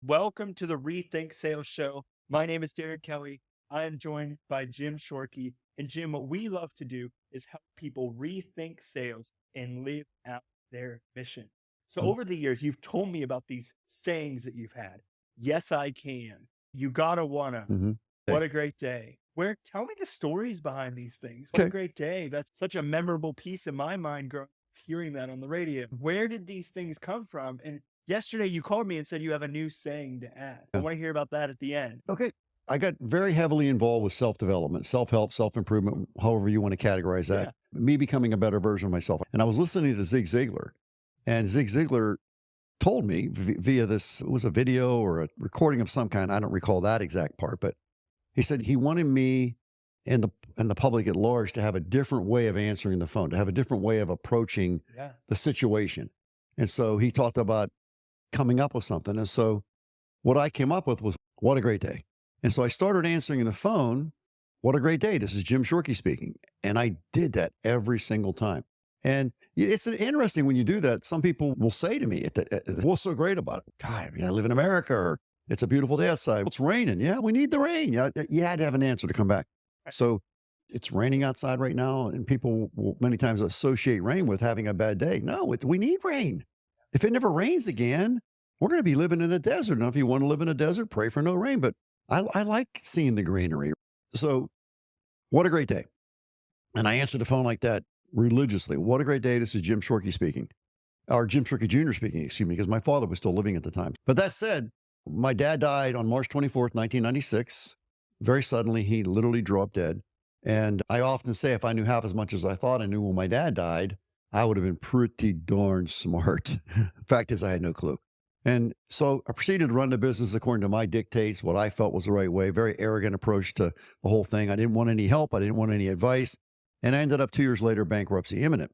Welcome to the Rethink Sales Show. My name is Derek Kelly. I am joined by Jim Shorkey. And Jim, what we love to do is help people rethink sales and live out their mission. So Mhm. over the years, you've told me about these sayings that you've had. Yes, I can. You gotta wanna. Mhm. What Okay. a great day. Tell me the stories behind these things. What a Okay. great day. That's such a memorable piece in my mind growing up, hearing that on the radio. Where did these things come from? And yesterday you called me and said you have a new saying to add. I Yeah. want to hear about that at the end. Okay. I got very heavily involved with self-development, self-help, self-improvement, however you want to categorize that. Yeah. Me becoming a better version of myself. And I was listening to Zig Ziglar, and Zig Ziglar told me via this, it was a video or a recording of some kind. I don't recall that exact part, but he said he wanted me and the public at large to have a different way of answering the phone, to have a different way of approaching Yeah. the situation. And so he talked about coming up with something. And so what I came up with was, what a great day. And so I started answering the phone, what a great day. This is Jim Shorkey speaking. And I did that every single time. And it's interesting when you do that. Some people will say to me, what's so great about it? God, I live in America, or it's a beautiful day outside. It's raining. Yeah, we need the rain. Yeah, you had to have an answer to come back. So it's raining outside right now, and people will many times associate rain with having a bad day. No, we need rain. If it never rains again, we're going to be living in a desert. Now, if you want to live in a desert, pray for no rain. But I like seeing the greenery. So, what a great day. And I answered the phone like that religiously. What a great day. This is Jim Shorkey speaking, or Jim Shorkey Jr. speaking, excuse me, because my father was still living at the time. But that said, my dad died on March 24th, 1996. Very suddenly, he literally dropped dead. And I often say, if I knew half as much as I thought I knew when my dad died, I would have been pretty darn smart. Fact is, I had no clue. And so I proceeded to run the business according to my dictates, what I felt was the right way, very arrogant approach to the whole thing. I didn't want any help. I didn't want any advice. And I ended up 2 years later, bankruptcy imminent.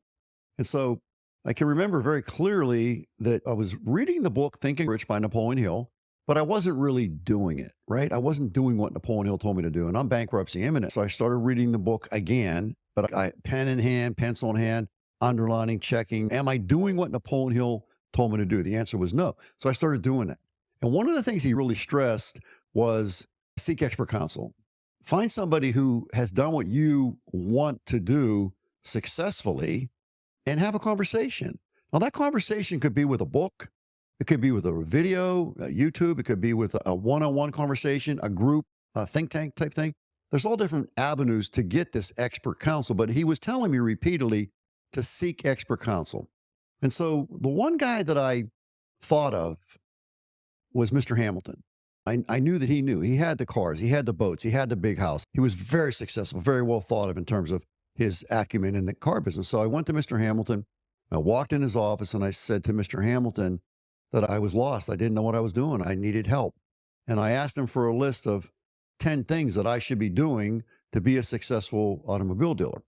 And so I can remember very clearly that I was reading the book Think and Grow Rich by Napoleon Hill, but I wasn't really doing it, right? I wasn't doing what Napoleon Hill told me to do. And I'm bankruptcy imminent. So I started reading the book again, but I pen in hand, pencil in hand, underlining, checking. Am I doing what Napoleon Hill told me to do? The answer was no. So I started doing it. And one of the things he really stressed was seek expert counsel. Find somebody who has done what you want to do successfully and have a conversation. Now, that conversation could be with a book. It could be with a video, YouTube. It could be with a one-on-one conversation, a group, a think tank type thing. There's all different avenues to get this expert counsel, but he was telling me repeatedly to seek expert counsel. And so the one guy that I thought of was Mr. Hamilton. I knew that he knew. He had the cars, he had the boats, he had the big house. He was very successful, very well thought of in terms of his acumen in the car business. So I went to Mr. Hamilton. I walked in his office and I said to Mr. Hamilton that I was lost. I didn't know what I was doing. I needed help. And I asked him for a list of 10 things that I should be doing to be a successful automobile dealer.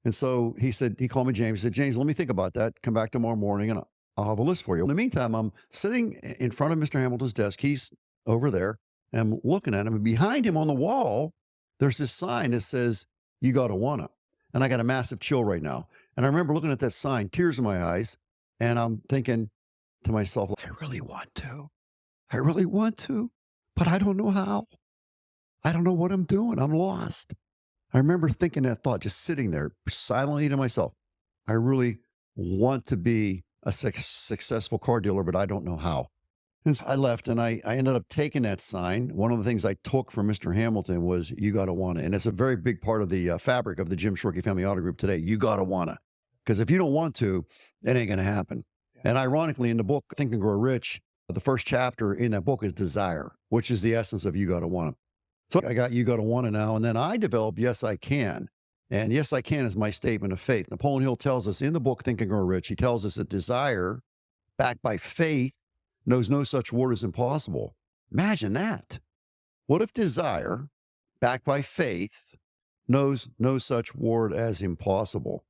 And so he said, he called me James. He said, James, let me think about that. Come back tomorrow morning and I'll have a list for you. In the meantime, I'm sitting in front of Mr. Hamilton's desk. He's over there. And I'm looking at him. And behind him on the wall, there's this sign that says, you got to wanna. And I got a massive chill right now. And I remember looking at that sign, tears in my eyes. And I'm thinking to myself, I really want to. I really want to, but I don't know how. I don't know what I'm doing. I'm lost. I remember thinking that thought, just sitting there silently to myself. I really want to be a successful car dealer, but I don't know how. And so I left and I ended up taking that sign. One of the things I took from Mr. Hamilton was, you got to want to. And it's a very big part of the fabric of the Jim Shorkey Family Auto Group today. You got to want to. Because if you don't want to, it ain't going to happen. And ironically, in the book, Think and Grow Rich, the first chapter in that book is desire, which is the essence of you got to want to. So I got you got to want to now. And then I developed Yes, I Can. And Yes, I Can is my statement of faith. Napoleon Hill tells us in the book, Think and Grow Rich, he tells us that desire backed by faith knows no such word as impossible. Imagine that. What if desire backed by faith knows no such word as impossible?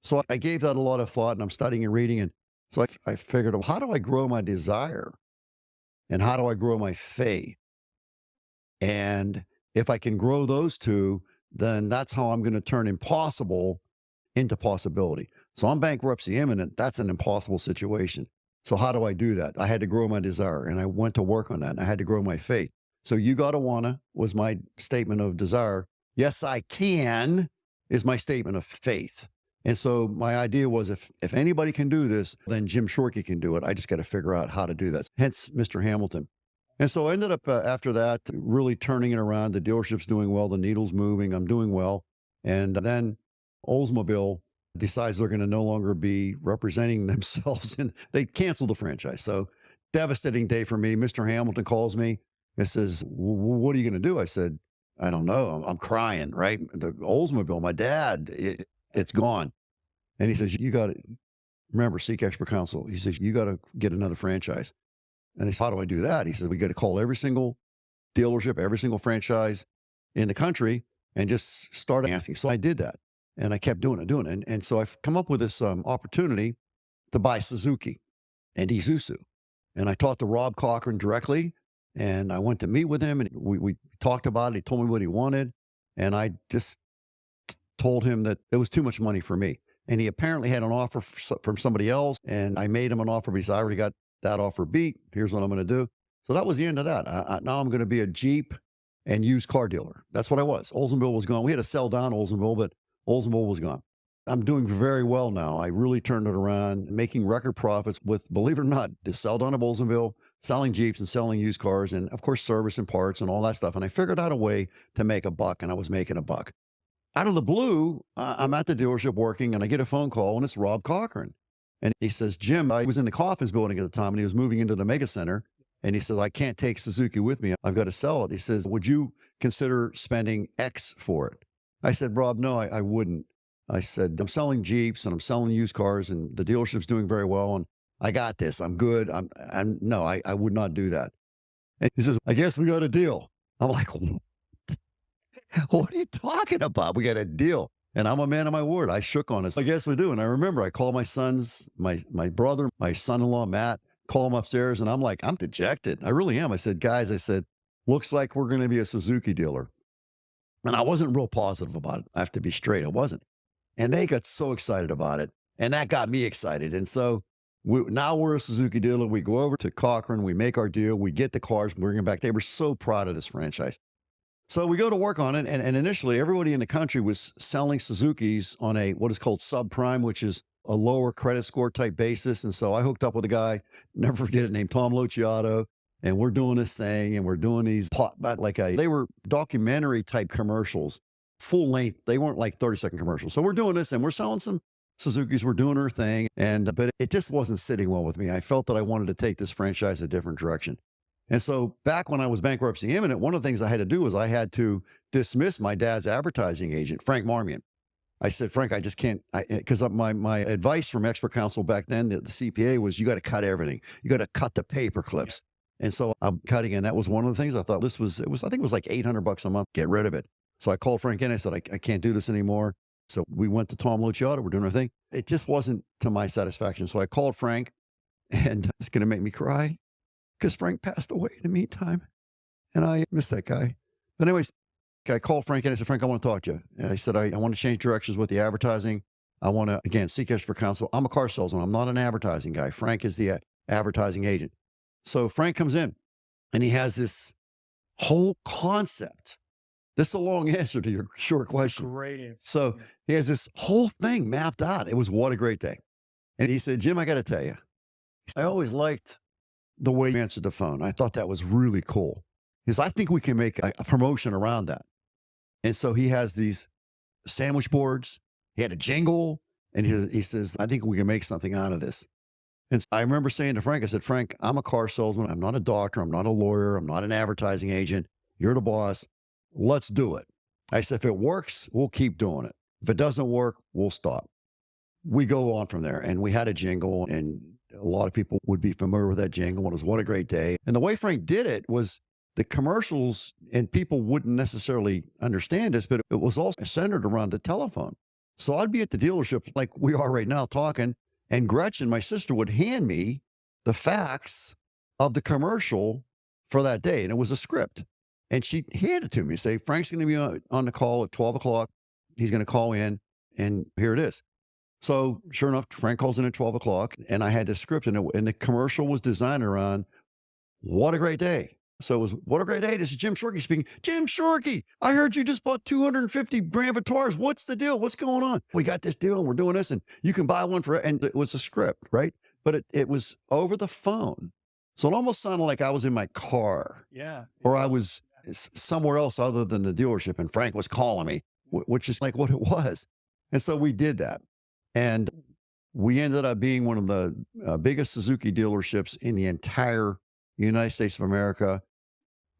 So I gave that a lot of thought and I'm studying and reading. And so I figured, well, how do I grow my desire? And how do I grow my faith? And if I can grow those two, then that's how I'm going to turn impossible into possibility. So I'm bankruptcy imminent. That's an impossible situation. So how do I do that? I had to grow my desire, and I went to work on that, and I had to grow my faith. So you gotta wanna was my statement of desire. Yes, I can is my statement of faith. And so my idea was if anybody can do this, then Jim Shorkey can do it. I just got to figure out how to do that. Hence Mr. Hamilton. And so I ended up after that really turning it around. The dealership's doing well. The needle's moving. I'm doing well. And then Oldsmobile decides they're going to no longer be representing themselves, and they canceled the franchise. So devastating day for me. Mr. Hamilton calls me and says, "What are you going to do?" I said, "I don't know. I'm crying, right? The Oldsmobile, my dad, it's gone." And he says, "You got to remember, seek expert counsel." He says, "You got to get another franchise." And I said, "How do I do that?" He said, "We got to call every single dealership, every single franchise in the country and just start asking." So I did that, and I kept doing it. And so I've come up with this opportunity to buy Suzuki and Isuzu. And I talked to Rob Cochran directly, and I went to meet with him, and we talked about it. He told me what he wanted, and I just told him that it was too much money for me. And he apparently had an offer from somebody else, and I made him an offer because I already got that offer beat. Here's what I'm going to do. So that was the end of that. Now I'm going to be a Jeep and used car dealer. That's what I was. Oldsmobile was gone. We had to sell down Oldsmobile, but Oldsmobile was gone. I'm doing very well now. I really turned it around, making record profits with, believe it or not, the sell down of Oldsmobile, selling Jeeps and selling used cars, and of course, service and parts and all that stuff. And I figured out a way to make a buck, and I was making a buck. Out of the blue, I'm at the dealership working, and I get a phone call, and it's Rob Cochran. And he says, "Jim, I was in the Coffins building at the time, and he was moving into the Mega Center. And he says, I can't take Suzuki with me. I've got to sell it." He says, "Would you consider spending X for it?" I said, "Rob, no, I wouldn't." I said, "I'm selling Jeeps and I'm selling used cars, and the dealership's doing very well. And I got this. I'm good. No, I would not do that." And he says, "I guess we got a deal." I'm like, "What are you talking about? We got a deal." And I'm a man of my word. I shook on it. "I guess we do." And I remember I called my sons, my brother, my son-in-law, Matt, call him upstairs. And I'm like, I'm dejected. I really am. I said, "Guys," I said, "looks like we're going to be a Suzuki dealer." And I wasn't real positive about it. I have to be straight. I wasn't. And they got so excited about it. And that got me excited. And so now we're a Suzuki dealer. We go over to Cochran. We make our deal. We get the cars, bring them back. They were so proud of this franchise. So we go to work on it, and initially everybody in the country was selling Suzukis on a what is called subprime, which is a lower credit score type basis. And so I hooked up with a guy, never forget it, named Tom Luciato, and we're doing this thing, and we're doing these they were documentary type commercials, full length. They weren't like 30-second commercials. So we're doing this, and we're selling some Suzukis. We're doing our thing, but it just wasn't sitting well with me. I felt that I wanted to take this franchise a different direction. And so back when I was bankruptcy imminent, one of the things I had to do was I had to dismiss my dad's advertising agent, Frank Marmion. I said, "Frank, I just can't," because my advice from expert counsel back then, the CPA, was you got to cut everything. You got to cut the paper clips. And so I'm cutting, and that was one of the things I thought I think it was like $800 a month, get rid of it. So I called Frank in. I said, I can't do this anymore. So we went to Tom Luciato. We're doing our thing. It just wasn't to my satisfaction. So I called Frank, and it's going to make me cry, because Frank passed away in the meantime, and I miss that guy. But anyways, I called Frank and I said, "Frank, I want to talk to you." And I said, I want to change directions with the advertising. I want to, again, seek expert counsel. I'm a car salesman. I'm not an advertising guy. Frank is the advertising agent. So Frank comes in, and he has this whole concept. This is a long answer to your short question. Great answer. So he has this whole thing mapped out. It was what a great day. And he said, "Jim, I got to tell you, I always liked the way you answered the phone. I thought that was really cool." He says, "I think we can make a promotion around that." And so he has these sandwich boards. He had a jingle, and he says, "I think we can make something out of this." And so I remember saying to Frank, I said, "Frank, I'm a car salesman. I'm not a doctor. I'm not a lawyer. I'm not an advertising agent. You're the boss. Let's do it." I said, "If it works, we'll keep doing it. If it doesn't work, we'll stop." We go on from there, and we had a jingle, and a lot of people would be familiar with that jingle. It was "What a Great Day." And the way Frank did it was the commercials, and people wouldn't necessarily understand this, but it was all centered around the telephone. So I'd be at the dealership like we are right now talking, and Gretchen, my sister, would hand me the facts of the commercial for that day. And it was a script. And she'd hand it to me, say, "Frank's going to be on the call at 12 o'clock. He's going to call in, and here it is." So sure enough, Frank calls in at 12 o'clock, and I had this script, and the commercial was designed around what a great day. So it was, what a great day. This is Jim Shorkey speaking. Jim Shorkey, I heard you just bought 250 Grand Vitars. What's the deal? What's going on? We got this deal and we're doing this, and you can buy one for, and it was a script, right? But it was over the phone. So it almost sounded like I was in my car, Yeah. or I was somewhere else other than the dealership, and Frank was calling me, which is like what it was. And so we did that. And we ended up being one of the biggest Suzuki dealerships in the entire United States of America.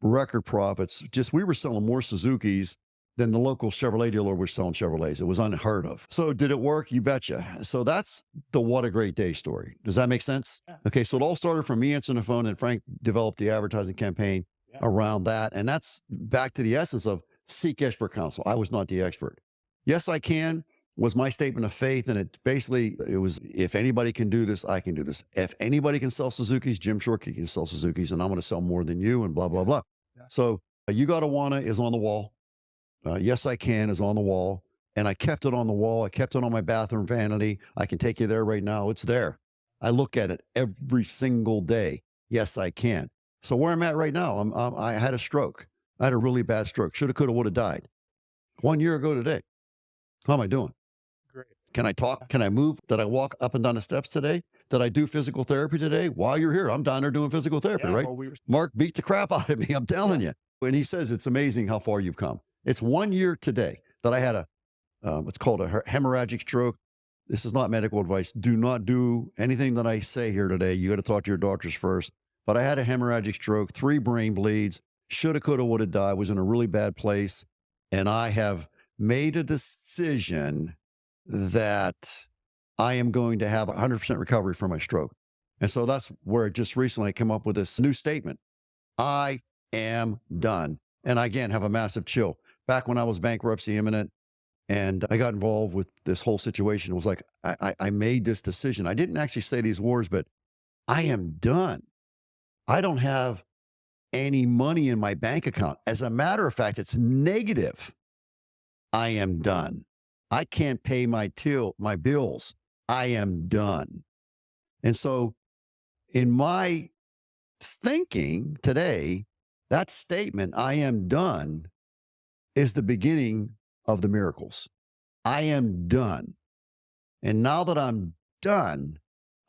Record profits. Just, we were selling more Suzukis than the local Chevrolet dealer was selling Chevrolets. It was unheard of. So did it work? You betcha. So that's the what a great day story. Does that make sense? Yeah. Okay. So it all started from me answering the phone, and Frank developed the advertising campaign around that. And that's back to the essence of seek expert counsel. I was not the expert. Yes, I can was my statement of faith. And it was, if anybody can do this, I can do this. If anybody can sell Suzukis, Jim Shorkey can sell Suzukis, and I'm going to sell more than you, and blah, blah, blah. Yeah. So you gotta wanna is on the wall. Yes, I can is on the wall. And I kept it on the wall. I kept it on my bathroom vanity. I can take you there right now. It's there. I look at it every single day. Yes, I can. So where I'm at right now, I had a stroke. I had a really bad stroke. Shoulda, coulda, woulda died. 1 year ago today. How am I doing? Great. Can I talk? Can I move? Did I walk up and down the steps today? Did I do physical therapy today? While you're here, I'm down there doing physical therapy, Yeah, right? well, we were Mark beat the crap out of me. I'm telling you. And he says, it's amazing how far you've come. It's 1 year today that I had what's called a hemorrhagic stroke. This is not medical advice. Do not do anything that I say here today. You got to talk to your doctors first. But I had a hemorrhagic stroke, 3 brain bleeds, shoulda, coulda, woulda died, was in a really bad place. And I have made a decision that I am going to have 100% recovery from my stroke. And so that's where just recently I came up with this new statement. I am done. And I, again, have a massive chill. Back when I was bankruptcy imminent and I got involved with this whole situation, it was like, I made this decision. I didn't actually say these words, but I am done. I don't have any money in my bank account. As a matter of fact, it's negative. I am done. I can't pay my bills. I am done. And so in my thinking today, that statement, I am done, is the beginning of the miracles. I am done. And now that I'm done,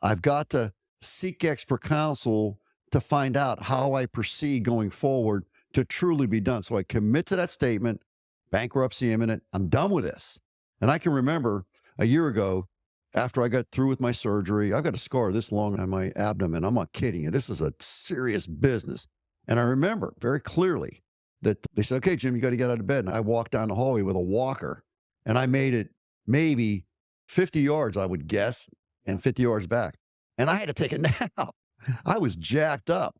I've got to seek expert counsel to find out how I proceed going forward to truly be done. So I commit to that statement, bankruptcy imminent, I'm done with this. And I can remember a year ago, after I got through with my surgery, I've got a scar this long on my abdomen. I'm not kidding you. This is a serious business. And I remember very clearly that they said, okay, Jim, you got to get out of bed. And I walked down the hallway with a walker, and I made it maybe 50 yards, I would guess, and 50 yards back. And I had to take a nap. I was jacked up.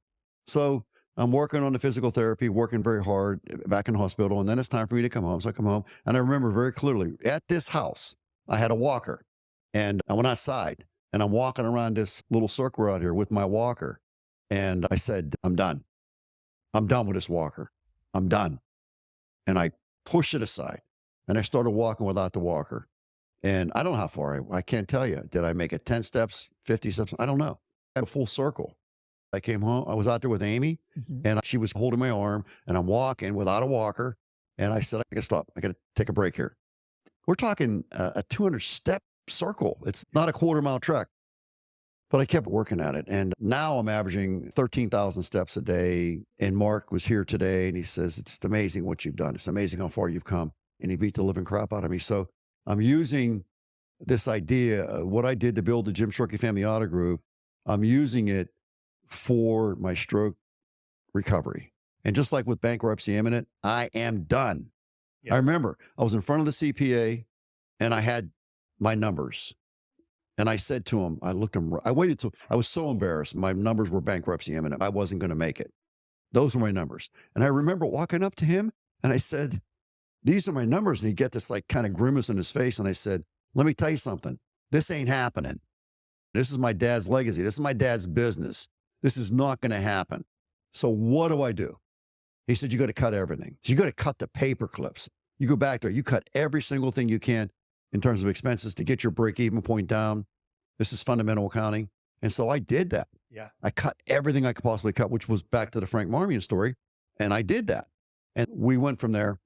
So I'm working on the physical therapy, working very hard back in the hospital. And then it's time for me to come home. So I come home, and I remember very clearly at this house, I had a walker, and I went outside, and I'm walking around this little circle out here with my walker. And I said, I'm done. I'm done with this walker. I'm done. And I pushed it aside, and I started walking without the walker. And I don't know how far I can't tell you. Did I make it 10 steps, 50 steps? I don't know. I had a full circle. I came home. I was out there with Amy, and she was holding my arm, and I'm walking without a walker. And I said, I got to stop. I got to take a break here. We're talking a 200-step circle. It's not a quarter-mile trek. But I kept working at it. And now I'm averaging 13,000 steps a day. And Mark was here today, and he says, it's amazing what you've done. It's amazing how far you've come. And he beat the living crap out of me. So I'm using this idea, what I did to build the Jim Shorkey Family Auto Group, I'm using it for my stroke recovery. And just like with bankruptcy imminent, I am done. Yeah. I remember I was in front of the CPA, and I had my numbers. And I said to him, I waited till I was so embarrassed. My numbers were bankruptcy imminent. I wasn't going to make it. Those were my numbers. And I remember walking up to him, and I said, these are my numbers. And he get this like kind of grimace on his face. And I said, let me tell you something. This ain't happening. This is my dad's legacy. This is my dad's business. This is not going to happen. So what do? He said, you got to cut everything. So you got to cut the paper clips. You go back there, you cut every single thing you can. in terms of expenses to get your break-even point down. This is fundamental accounting. And so I did that. Yeah. I cut everything I could possibly cut, which was back to the Frank Marmion story. And I did that. And we went from there.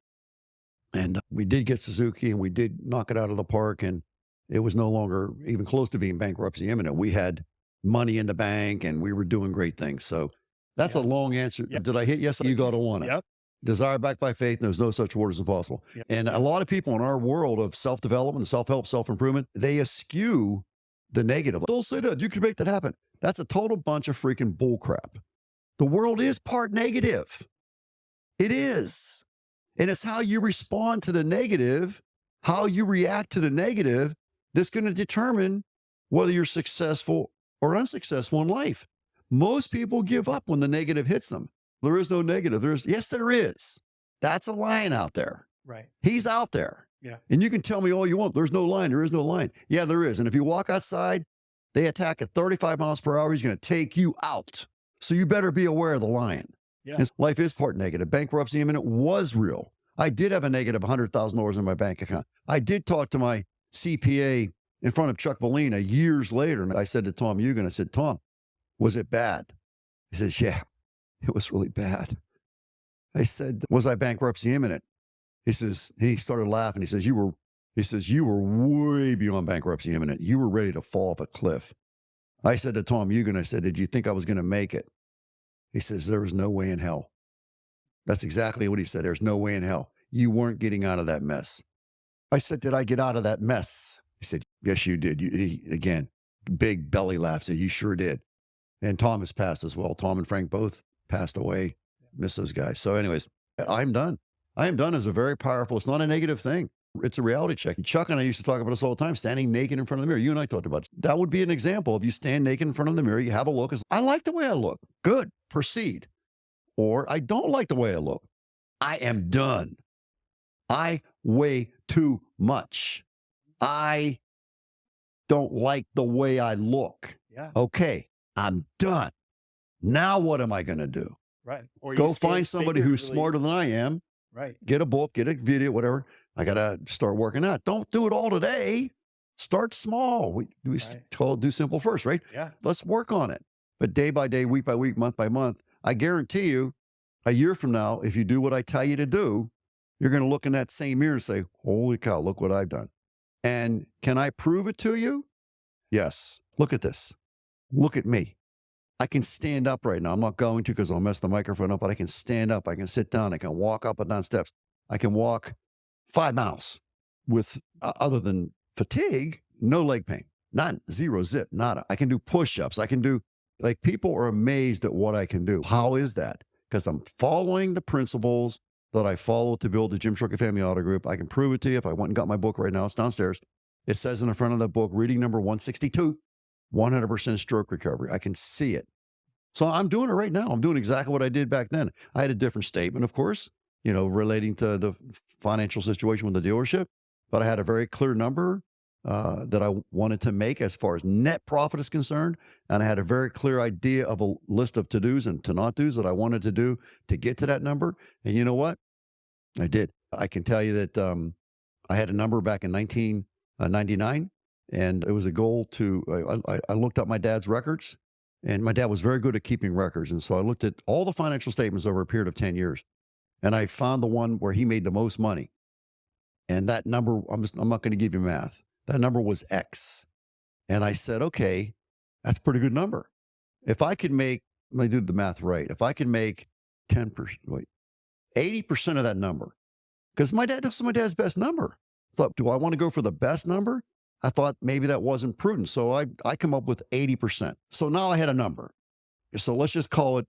And we did get Suzuki, and we did knock it out of the park. And it was no longer even close to being bankruptcy imminent. We had money in the bank, and we were doing great things. So that's a long answer. Yep. Did I hit yes? You got to want it. Yep. Desire backed by faith. There's no such word as impossible. Yep. And a lot of people in our world of self-development, self-help, self-improvement, they eschew the negative. Don't say that. You can make that happen. That's a total bunch of freaking bullcrap. The world is part negative. It is. And it's how you respond to the negative, how you react to the negative, that's going to determine whether you're successful or unsuccessful in life. Most people give up when the negative hits them. There is no negative. Yes, there is. That's a lion out there. Right. He's out there. Yeah. And you can tell me all you want. There's no line. There is no line. Yeah, there is. And if you walk outside, they attack at 35 miles per hour. He's going to take you out. So you better be aware of the lion. Yeah. And life is part negative. Bankruptcy imminent was real. I did have a negative $100,000 in my bank account. I did talk to my CPA in front of Chuck Bellina years later. And I said to Tom Eugen, I said, Tom, was it bad? He says, yeah, it was really bad. I said, was I bankruptcy imminent? He says, he started laughing. He says, you were way beyond bankruptcy imminent. You were ready to fall off a cliff. I said to Tom Eugen, I said, did you think I was going to make it? He says, there was no way in hell. That's exactly what he said. There's no way in hell. You weren't getting out of that mess. I said, did I get out of that mess? He said, yes, you did. Again, big belly laugh. Said, you sure did. And Tom has passed as well. Tom and Frank both passed away. Miss those guys. So anyways, I'm done. I am done is a very powerful, it's not a negative thing. It's a reality check. Chuck and I used to talk about this all the time, standing naked in front of the mirror. You and I talked about it. That would be an example of you stand naked in front of the mirror, you have a look. I like the way I look. Good. Proceed. Or I don't like the way I look. I am done. I weigh too much. I don't like the way I look. Yeah. Okay, I'm done. Now what am I going to do? Right. Or Go find somebody who's smarter than I am. Right. Get a book, get a video, whatever. I got to start working out. Don't do it all today. Start small. We do simple first, right? Yeah. Let's work on it. But day by day, week by week, month by month, I guarantee you, a year from now, if you do what I tell you to do, you're going to look in that same mirror and say, holy cow, look what I've done. And can I prove it to you? Yes. Look at this. Look at me. I can stand up right now. I'm not going to because I'll mess the microphone up, but I can stand up. I can sit down. I can walk up and down steps. I can walk 5 miles with, other than fatigue, no leg pain. None. Zero, zip, nada. I can do push-ups. I can do, like, people are amazed at what I can do. How is that? Because I'm following the principles that I followed to build the Jim Shorkey Family Auto Group. I can prove it to you if I went and got my book right now. It's downstairs. It says in the front of the book, reading number 162, 100% stroke recovery. I can see it. So I'm doing it right now. I'm doing exactly what I did back then. I had a different statement, of course, relating to the financial situation with the dealership, but I had a very clear number that I wanted to make as far as net profit is concerned. And I had a very clear idea of a list of to-dos and to-not-dos that I wanted to do to get to that number. And you know what? I did. I can tell you that I had a number back in 1999, and it was a goal to, I looked up my dad's records, and my dad was very good at keeping records. And so I looked at all the financial statements over a period of 10 years, and I found the one where he made the most money. And that number, I'm not going to give you math. That number was X. And I said, okay, that's a pretty good number. If I could make, let me do the math right. If I could make 80% of that number, because this is my dad's best number. I thought, do I want to go for the best number? I thought maybe that wasn't prudent. So I come up with 80%. So now I had a number. So let's just call it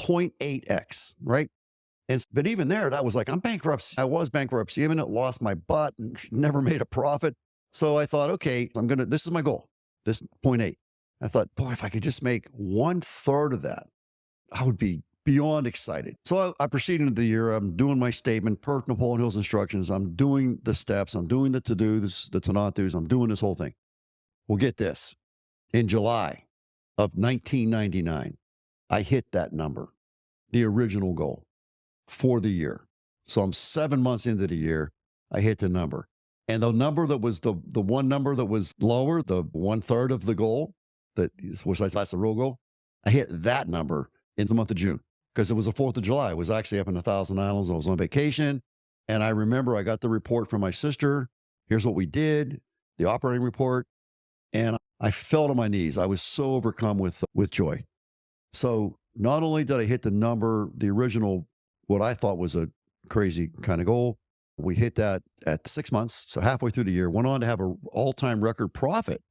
0.8X, right? But even there, that was like, I'm bankruptcy. I was bankruptcy imminent, lost my butt, and never made a profit. So I thought, okay, this is my goal, this 0.8. I thought, boy, if I could just make 1/3 of that, I would be beyond excited. So I proceeded into the year. I'm doing my statement per Napoleon Hill's instructions. I'm doing the steps. I'm doing the to-dos, the to-not-dos. I'm doing this whole thing. Well, get this. In July of 1999, I hit that number, the original goal for the year. So I'm 7 months into the year. I hit the number. And the number that was the one number that was lower, the 1/3 of the goal, that's the real goal. I hit that number in the month of June because it was the 4th of July. I was actually up in the Thousand Islands. I was on vacation. And I remember I got the report from my sister. Here's what we did, the operating report. And I fell to my knees. I was so overcome with joy. So not only did I hit the number, the original, what I thought was a crazy kind of goal, we hit that at 6 months. So halfway through the year, went on to have an all-time record profit.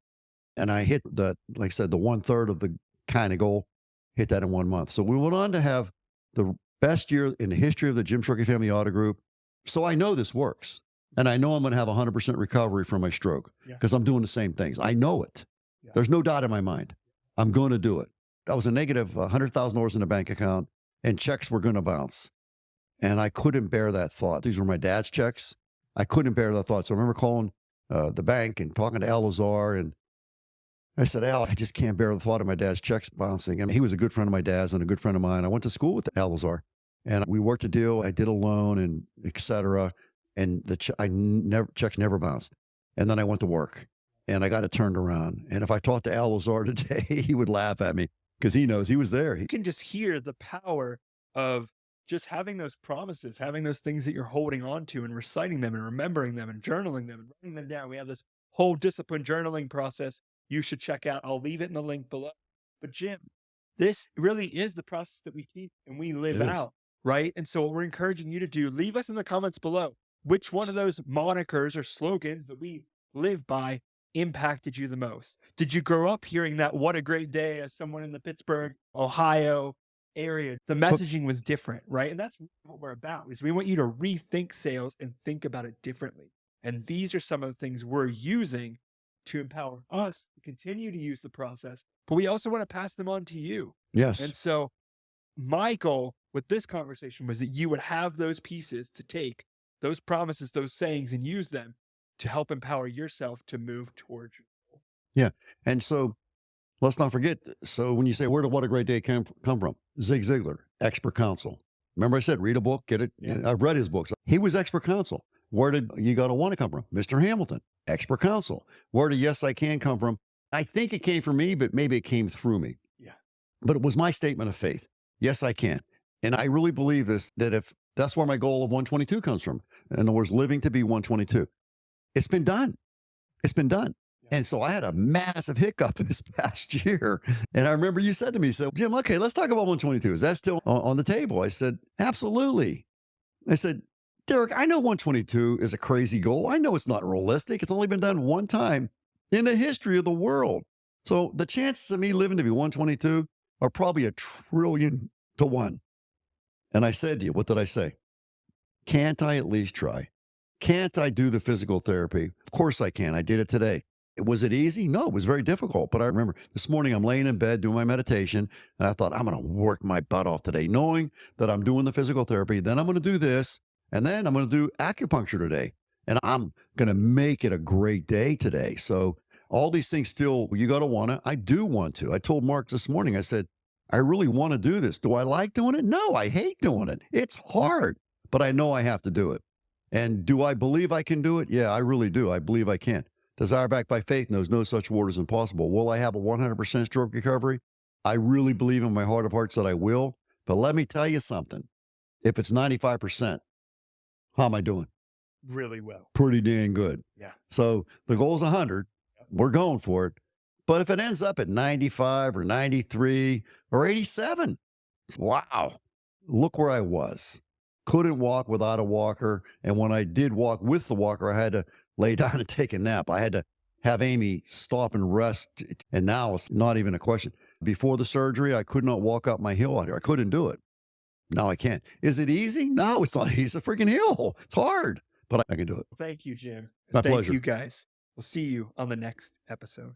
And I hit that, like I said, the 1/3 of the kind of goal, hit that in 1 month. So we went on to have the best year in the history of the Jim Shorkey Family Auto Group. So I know this works. And I know I'm going to have 100% recovery from my stroke because I'm doing the same things. I know it. Yeah. There's no doubt in my mind. I'm going to do it. I was a negative $100,000 in the bank account and checks were going to bounce. And I couldn't bear that thought. These were my dad's checks. I couldn't bear that thought. So I remember calling the bank and talking to Al Lazar. And I said, Al, I just can't bear the thought of my dad's checks bouncing. And he was a good friend of my dad's and a good friend of mine. I went to school with Al Lazar and we worked a deal. I did a loan and et cetera. And checks never bounced. And then I went to work and I got it turned around. And if I talked to Al Lazar today, he would laugh at me because he knows he was there. You can just hear the power of just having those promises, having those things that you're holding on to and reciting them and remembering them and journaling them and writing them down. We have this whole discipline journaling process you should check out. I'll leave it in the link below. But Jim, this really is the process that we teach and we live out, right? And so what we're encouraging you to do, leave us in the comments below. Which one of those monikers or slogans that we live by impacted you the most? Did you grow up hearing that "what a great day" as someone in the Pittsburgh, Ohio area? The messaging was different, right? And that's what we're about, is we want you to rethink sales and think about it differently. And these are some of the things we're using to empower us to continue to use the process, but we also want to pass them on to you. Yes. And so my goal with this conversation was that you would have those pieces to take, those promises, those sayings, and use them to help empower yourself to move towards your goal. Yeah. And so let's not forget. So when you say, where did What a Great Day come from? Zig Ziglar, expert counsel. Remember I said, read a book, get it. Yeah. I've read his books. He was expert counsel. Where did You Gotta Want to come from? Mr. Hamilton, expert counsel. Where did Yes, I Can come from? I think it came from me, but maybe it came through me. Yeah. But it was my statement of faith. Yes, I can. And I really believe this, that if that's where my goal of 122 comes from. In other words, living to be 122. It's been done. It's been done. Yeah. And so I had a massive hiccup this past year. And I remember you said to me, so Jim, okay, let's talk about 122. Is that still on the table? I said, absolutely. I said, Derek, I know 122 is a crazy goal. I know it's not realistic. It's only been done one time in the history of the world. So the chances of me living to be 122 are probably 1,000,000,000 to 1. And I said to you, what did I say? Can't I at least try? Can't I do the physical therapy? Of course I can. I did it today. Was it easy? No, it was very difficult. But I remember this morning I'm laying in bed doing my meditation and I thought, I'm going to work my butt off today, knowing that I'm doing the physical therapy. Then I'm going to do this. And then I'm going to do acupuncture today. And I'm going to make it a great day today. So all these things still, you got to want to. I do want to. I told Mark this morning, I said, I really want to do this. Do I like doing it? No, I hate doing it. It's hard, but I know I have to do it. And do I believe I can do it? Yeah, I really do. I believe I can. Desire backed by faith knows no such word is impossible. Will I have a 100% stroke recovery? I really believe in my heart of hearts that I will. But let me tell you something. If it's 95%, how am I doing? Really well. Pretty dang good. Yeah. So the goal is 100. We're going for it. But if it ends up at 95 or 93 or 87, wow, look where I was. Couldn't walk without a walker. And when I did walk with the walker, I had to lay down and take a nap. I had to have Amy stop and rest. And now it's not even a question. Before the surgery, I could not walk up my hill out here. I couldn't do it. Now I can. Is it easy? No, it's not easy. It's a freaking hill. It's hard, but I can do it. Thank you, Jim. My pleasure. Thank you, guys. We'll see you on the next episode.